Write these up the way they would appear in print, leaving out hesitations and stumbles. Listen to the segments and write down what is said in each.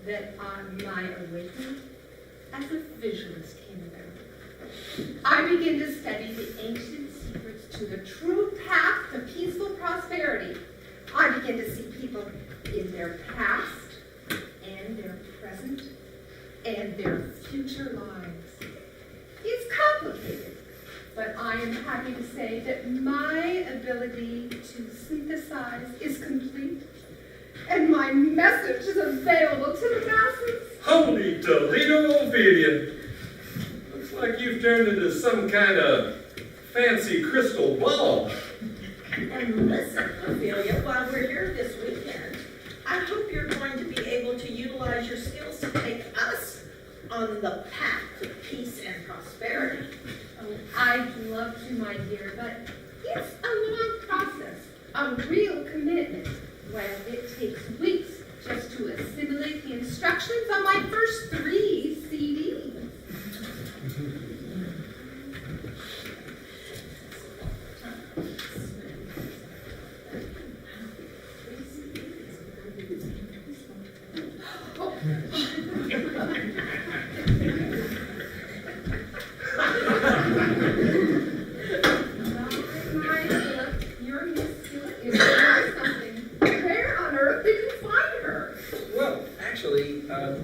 that on my awakening as a visualist came about. I began to study the ancient secrets to the true path to peaceful prosperity. I began to see people in their past and their present and their future lives. It's complicated, but I am happy to say that my ability to synthesize is complete, and my message is available to the masses. Holy Toledo, Ophelia! Looks like you've turned into some kind of fancy crystal ball. And listen, Ophelia, while we're here this weekend, I hope you're going to be able to utilize your skills to take us on the path to peace and prosperity. Oh, I'd love to, my dear, but it's a long process, a real commitment. Well, it takes weeks just to assimilate the instructions on my first 3 CDs.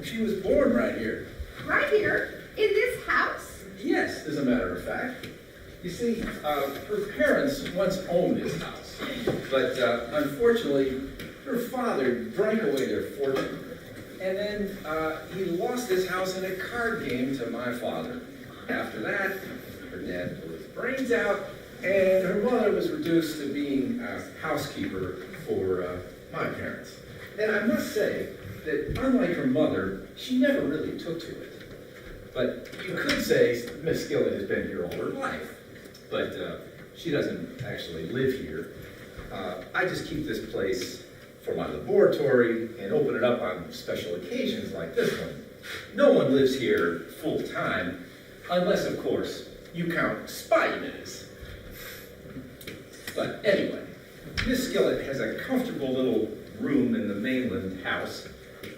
She was born right here. Right here? In this house? Yes, as a matter of fact. You see, her parents once owned this house, but unfortunately, her father drank away their fortune, and then he lost his house in a card game to my father. After that, her dad blew his brains out, and her mother was reduced to being a housekeeper for my parents. And I must say that unlike her mother, she never really took to it. But you could say Miss Skillet has been here all her life, but she doesn't actually live here. I just keep this place for my laboratory and open it up on special occasions like this one. No one lives here full time, unless, of course, you count spy minutes. But anyway, Miss Skillet has a comfortable little room in the mainland house,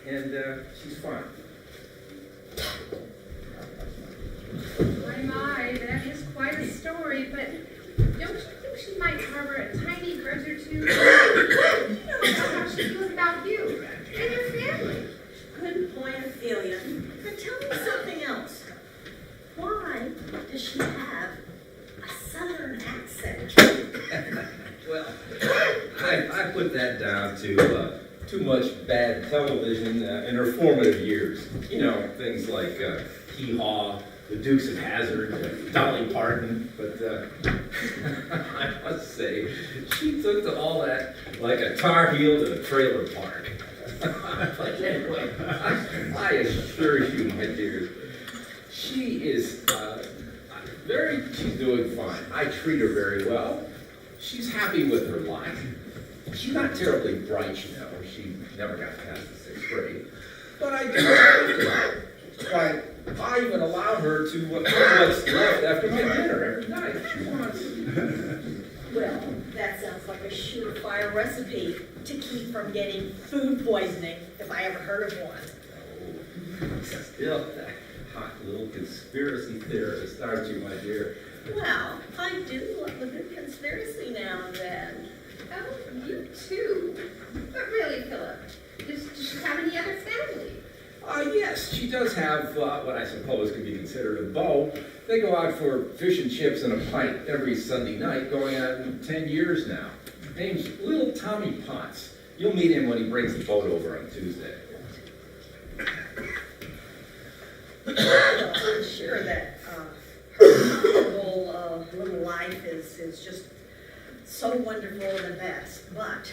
and she's fine. My, that is quite a story, but don't you think she might harbor a tiny grudge or two? You don't know how she feels about you and your family. Good point, Ophelia. And tell me something else. Why does she have a southern accent? Well, I put that down to too much bad television in her formative years. You know, things like Hee-Haw, The Dukes of Hazzard, Dolly Parton. But I must say, she took to all that like a Tar Heel to a trailer park. But anyway, I assure you, my dear, she is she's doing fine. I treat her very well. She's happy with her life. She's not terribly bright, you know. She never got past the 6th grade. But I do her. Why, I even allow her to eat what's left after my dinner every night if she wants. Well, that sounds like a surefire recipe to keep from getting food poisoning, if I ever heard of one. Oh, still that hot little conspiracy theorist, aren't you, my dear? Well, I do love a good conspiracy now and then. Oh, you too. But really, Philip, does she have any other family? Yes, she does have what I suppose could be considered a beau. They go out for fish and chips and a pint every Sunday night, going on 10 years now. Name's Little Tommy Potts. You'll meet him when he brings the boat over on Tuesday. Well, I'm sure that her whole little life is just so wonderful and the best. But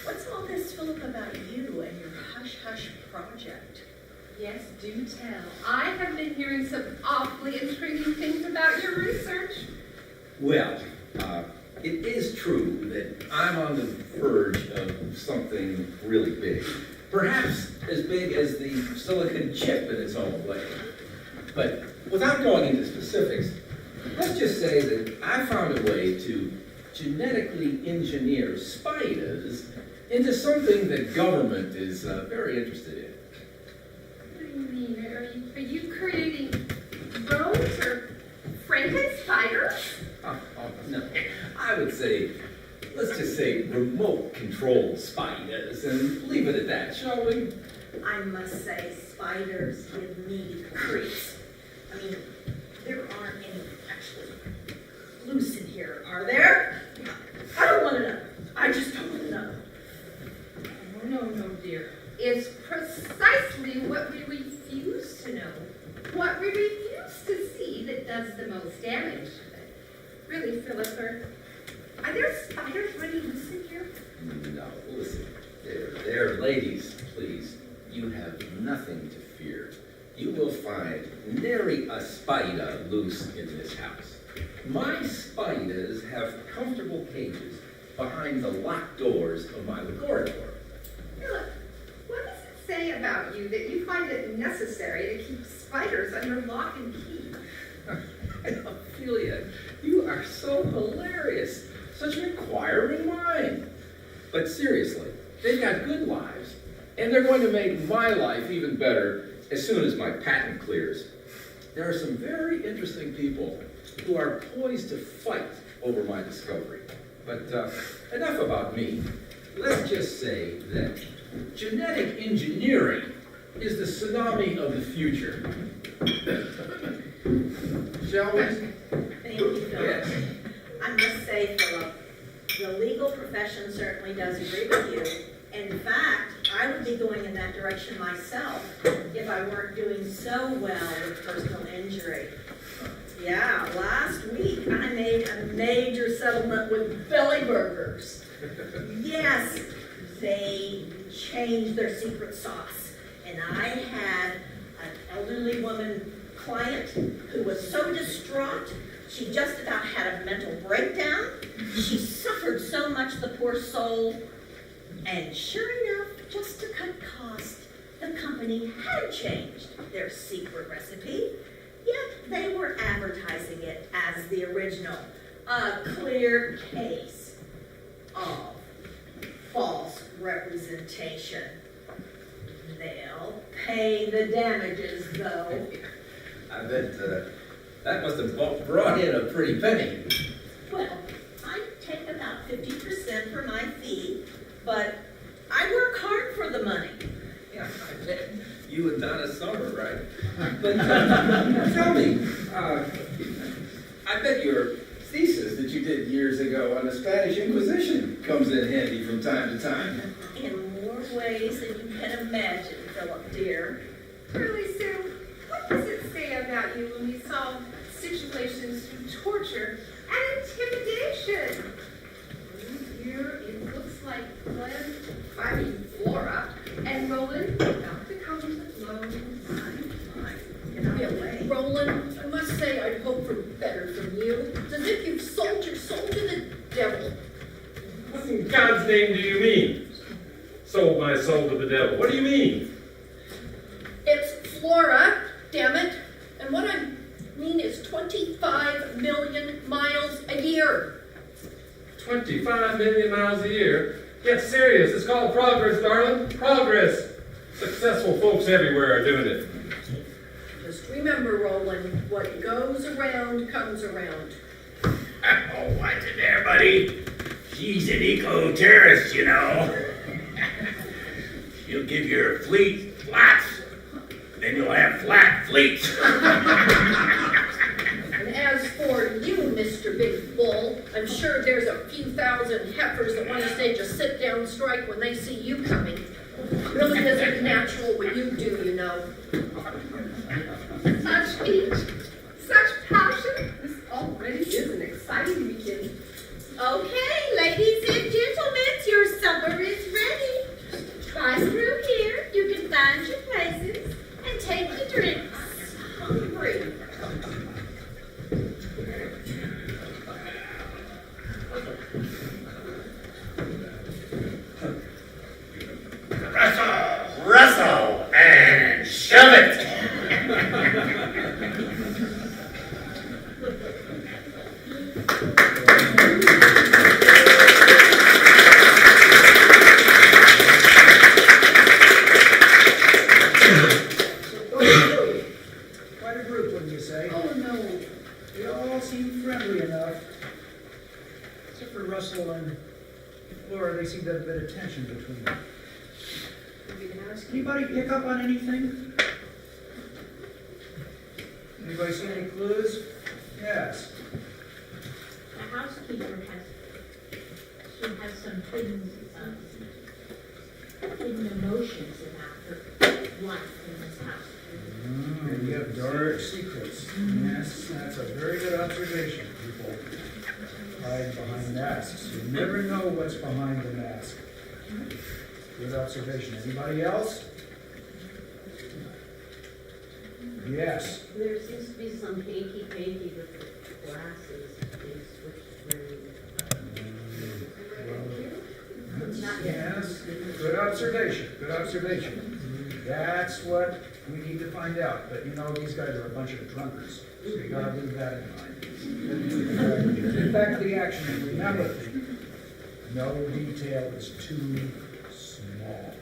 what's all this, Philip, about you and your hush-hush project? Yes, do tell. I have been hearing some awfully intriguing things about your research. Well, it is true that I'm on the verge of something really big. Perhaps as big as the silicon chip in its own way. But without going into specifics, let's just say that I found a way to genetically engineer spiders into something that government is very interested in. Are you creating drones or frantic spiders? No, I would say, let's just say remote control spiders and leave it at that, shall we? I must say, spiders give me the creeps. I mean, there aren't any actually loose in here, are there? I don't want to know. I just don't want to know. Oh, no, dear. It's precisely what we refuse to know, what we refuse to see that does the most damage. Really, Philip, are there spiders running loose in here? No, listen, there, ladies, please. You have nothing to fear. You will find nary a spider loose in this house. My spiders have comfortable cages behind the locked doors of my laboratory. Philip, what does it say about you that you find it necessary to keep spiders under lock and key? Ophelia, you are so hilarious. Such an inquiring mind. But seriously, they've got good lives, and they're going to make my life even better as soon as my patent clears. There are some very interesting people who are poised to fight over my discovery. But enough about me. Let's just say that genetic engineering is the tsunami of the future. Shall we? Thank you, Philip. Yes. I must say, Philip, the legal profession certainly does agree with you. In fact, I would be going in that direction myself if I weren't doing so well with personal injury. Yeah, last week I made a major settlement with Belly Burgers. Yes, they changed their secret sauce. And I had an elderly woman client who was so distraught, she just about had a mental breakdown. She suffered so much, the poor soul. And sure enough, just to cut costs, the company had changed their secret recipe, yet they were advertising it as the original. A clear case of false representation. They'll pay the damages, though. I bet that must have brought in a pretty penny. Well, I take about 50% for my fee, but I work hard for the money. Yeah, I bet you and Donna Summer, right? But tell me, I bet your thesis that you did years ago on the Spanish Inquisition comes in handy from time to time. In more ways than you can imagine, Philip dear. Really, Sue, what does it say about you when we solve situations through torture and intimidation? Here it looks like Flora and Roland about to come to blows. Really? Roland, I must say I'd hope for better from you. It's as if you've sold your soul to the devil. What in God's name do you mean? Sold my soul to the devil. What do you mean? It's Flora, damn it. And what I mean is 25 million miles a year. 25 million miles a year? Get serious. It's called progress, darling. Progress. Successful folks everywhere are doing it. Just remember, Roland, what goes around comes around. Oh, what's in there, buddy? She's an eco-terrorist, you know. She'll give your fleet flats, then you'll have flat fleets. And as for you, Mr. Big Bull, I'm sure there's a few thousand heifers that want to stage a sit-down strike when they see you coming. It really isn't natural what you do, you know. Such heat, such passion. This already is an exciting beginning. Okay, ladies and gentlemen, your supper is ready. Pass through here. You can find your places and take your drinks. Hungry. Rustle, rustle, and shove it. Laura, there seemed to have a bit of tension between them. Maybe the housekeeper. Anybody pick up on anything? Anybody see any clues? Yes. The housekeeper has some hidden emotions about her life in this house. You have dark secrets. Yes, that's a very good observation, people. Hide behind masks. You never know what's behind the mask. Good observation. Anybody else? Yes. There seems to be some hanky-panky with the glasses being switched around. Yes, good observation, good observation. That's what we need to find out, but you know, these guys are a bunch of drunkards, so you gotta leave that in mind. Back to the action, remember, no detail is too small.